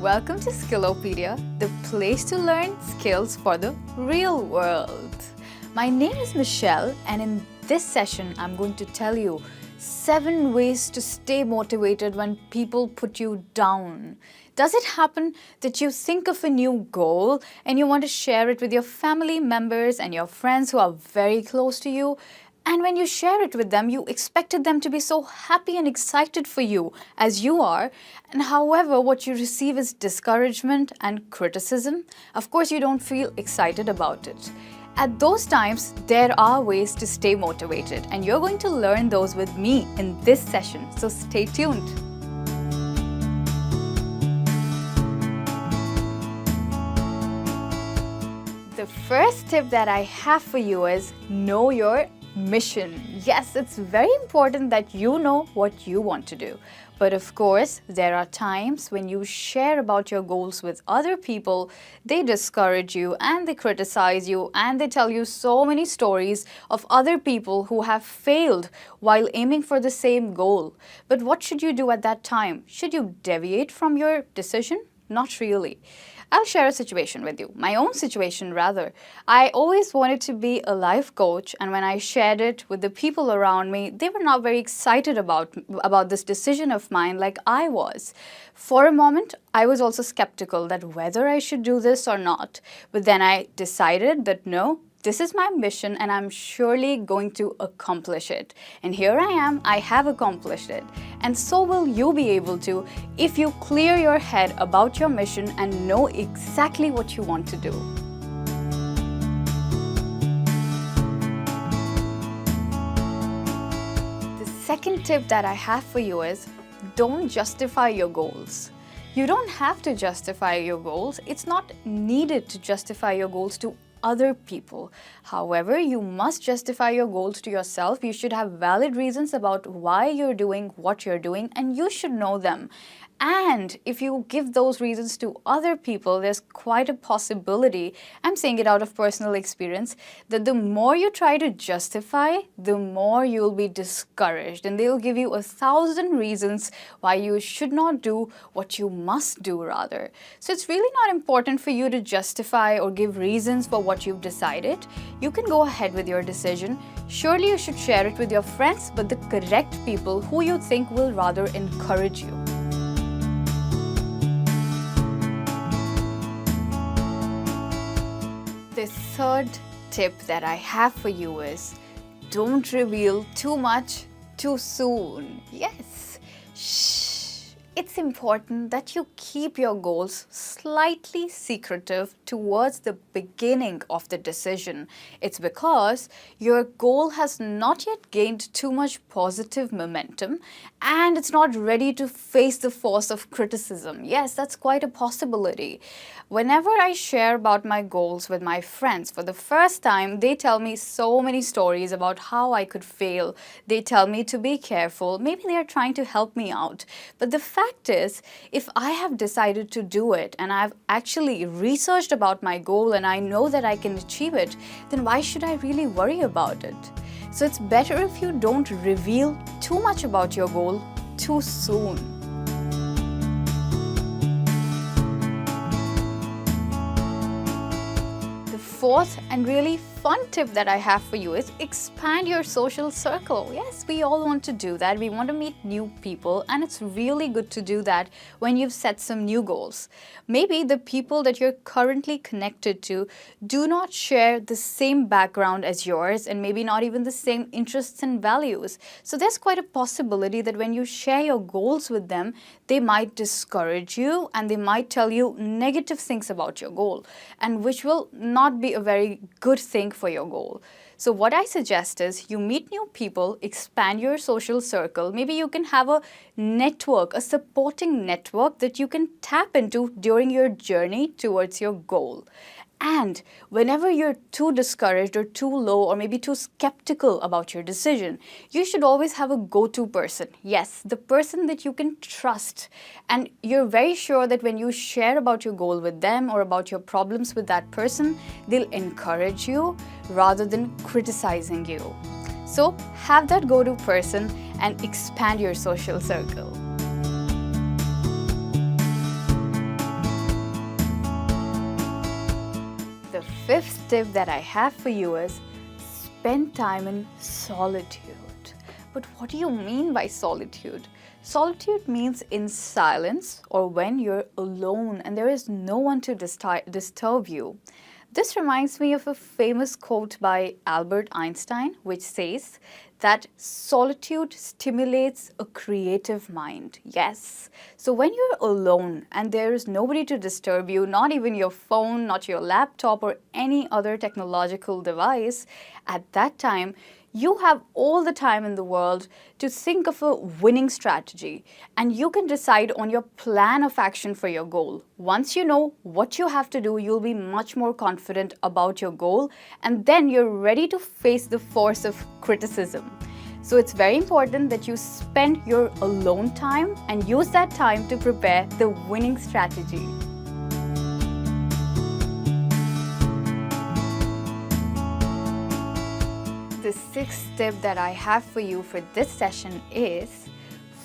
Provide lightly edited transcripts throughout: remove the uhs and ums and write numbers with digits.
Welcome to Skillopedia, the place to learn skills for the real world. My name is Michelle, and in this session, I'm going to tell you 7 ways to stay motivated when people put you down. Does it happen that you think of a new goal and you want to share it with your family members and your friends who are very close to you? And when you share it with them, you expected them to be so happy and excited for you as you are. And however, what you receive is discouragement and criticism. Of course, you don't feel excited about it. At those times, there are ways to stay motivated, and you're going to learn those with me in this session. So stay tuned. The first tip that I have for you is know your mission. Yes, it's very important that you know what you want to do. But of course, there are times when you share about your goals with other people, they discourage you and they criticize you and they tell you so many stories of other people who have failed while aiming for the same goal. But what should you do at that time? Should you deviate from your decision? Not really. I'll share a situation with you, my own situation rather. I always wanted to be a life coach, and when I shared it with the people around me, they were not very excited about this decision of mine like I was. For a moment, I was also skeptical that whether I should do this or not. But then I decided that no, this is my mission and I'm surely going to accomplish it. And here I am, I have accomplished it. And so will you be able to if you clear your head about your mission and know exactly what you want to do. The second tip that I have for you is don't justify your goals. You don't have to justify your goals. It's not needed to justify your goals to other people. However, you must justify your goals to yourself. You should have valid reasons about why you're doing what you're doing, and you should know them. And if you give those reasons to other people, there's quite a possibility, I'm saying it out of personal experience, that the more you try to justify, the more you'll be discouraged. And they'll give you 1,000 reasons why you should not do what you must do rather. So it's really not important for you to justify or give reasons for what you've decided. You can go ahead with your decision. Surely you should share it with your friends, but the correct people who you think will rather encourage you. The third tip that I have for you is don't reveal too much too soon. Yes, shh. It's important that you keep your goals slightly secretive towards the beginning of the decision. It's because your goal has not yet gained too much positive momentum and it's not ready to face the force of criticism. Yes, that's quite a possibility. Whenever I share about my goals with my friends for the first time, they tell me so many stories about how I could fail. They tell me to be careful. Maybe they are trying to help me out. But the fact is, if I have decided to do it and I've actually researched about my goal and I know that I can achieve it, then why should I really worry about it? So it's better if you don't reveal too much about your goal too soon. The fourth and really fun tip that I have for you is expand your social circle. Yes, we all want to do that. We want to meet new people, and it's really good to do that when you've set some new goals. Maybe the people that you're currently connected to do not share the same background as yours and maybe not even the same interests and values. So there's quite a possibility that when you share your goals with them, they might discourage you and they might tell you negative things about your goal, and which will not be a very good thing for your goal. So what I suggest is you meet new people, expand your social circle. Maybe you can have a network, a supporting network that you can tap into during your journey towards your goal. And whenever you're too discouraged or too low or maybe too skeptical about your decision, you should always have a go-to person. Yes, the person that you can trust. And you're very sure that when you share about your goal with them or about your problems with that person, they'll encourage you rather than criticizing you. So have that go-to person and expand your social circle. fifth tip that I have for you is spend time in solitude. But what do you mean by solitude? Solitude means in silence or when you're alone and there is no one to disturb you. This reminds me of a famous quote by Albert Einstein, which says that solitude stimulates a creative mind. Yes. So when you're alone and there is nobody to disturb you, not even your phone, not your laptop, or any other technological device, at that time, you have all the time in the world to think of a winning strategy, and you can decide on your plan of action for your goal. Once you know what you have to do, you'll be much more confident about your goal, and then you're ready to face the force of criticism. So it's very important that you spend your alone time and use that time to prepare the winning strategy. The sixth tip that I have for you for this session is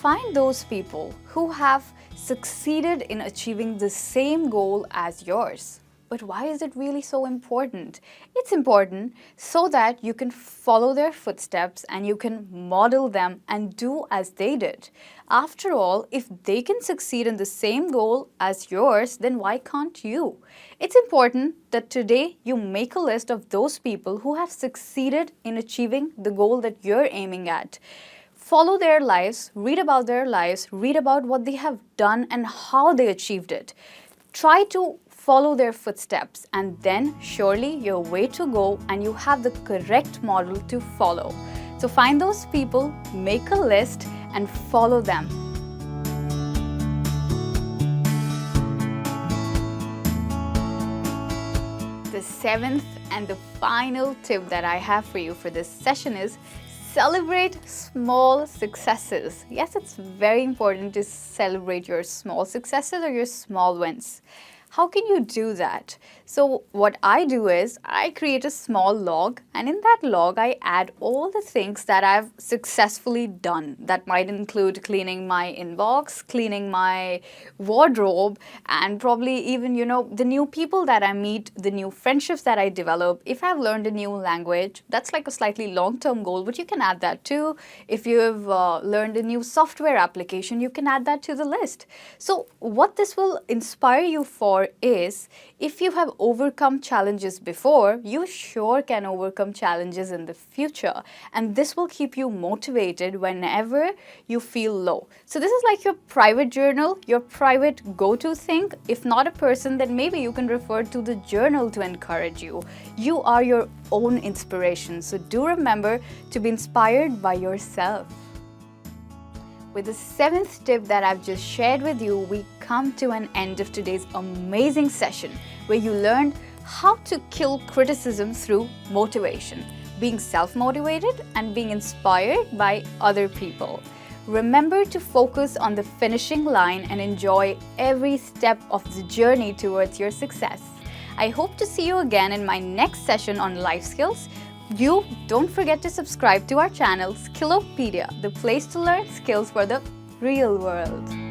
find those people who have succeeded in achieving the same goal as yours. But why is it really so important? It's important so that you can follow their footsteps and you can model them and do as they did. After all, if they can succeed in the same goal as yours, then why can't you? It's important that today you make a list of those people who have succeeded in achieving the goal that you're aiming at. Follow their lives, read about what they have done and how they achieved it. Try to follow their footsteps, and then surely your way to go and you have the correct model to follow. So find those people, make a list and follow them. The seventh and the final tip that I have for you for this session is celebrate small successes. Yes, it's very important to celebrate your small successes or your small wins. How can you do that? So what I do is I create a small log, and in that log I add all the things that I've successfully done. That might include cleaning my inbox, cleaning my wardrobe, and probably even, the new people that I meet, the new friendships that I develop. If I've learned a new language, that's like a slightly long-term goal, but you can add that too. If you've learned a new software application, you can add that to the list. So what this will inspire you for is, if you have overcome challenges before, you sure can overcome challenges in the future. And this will keep you motivated whenever you feel low. So this is like your private journal, your private go-to thing. If not a person, then maybe you can refer to the journal to encourage you. You are your own inspiration. So do remember to be inspired by yourself. With the seventh tip that I've just shared with you, we come to an end of today's amazing session where you learned how to kill criticism through motivation, being self-motivated and being inspired by other people. Remember to focus on the finishing line and enjoy every step of the journey towards your success. I hope to see you again in my next session on life skills. You don't forget to subscribe to our channel, Skillopedia, the place to learn skills for the real world.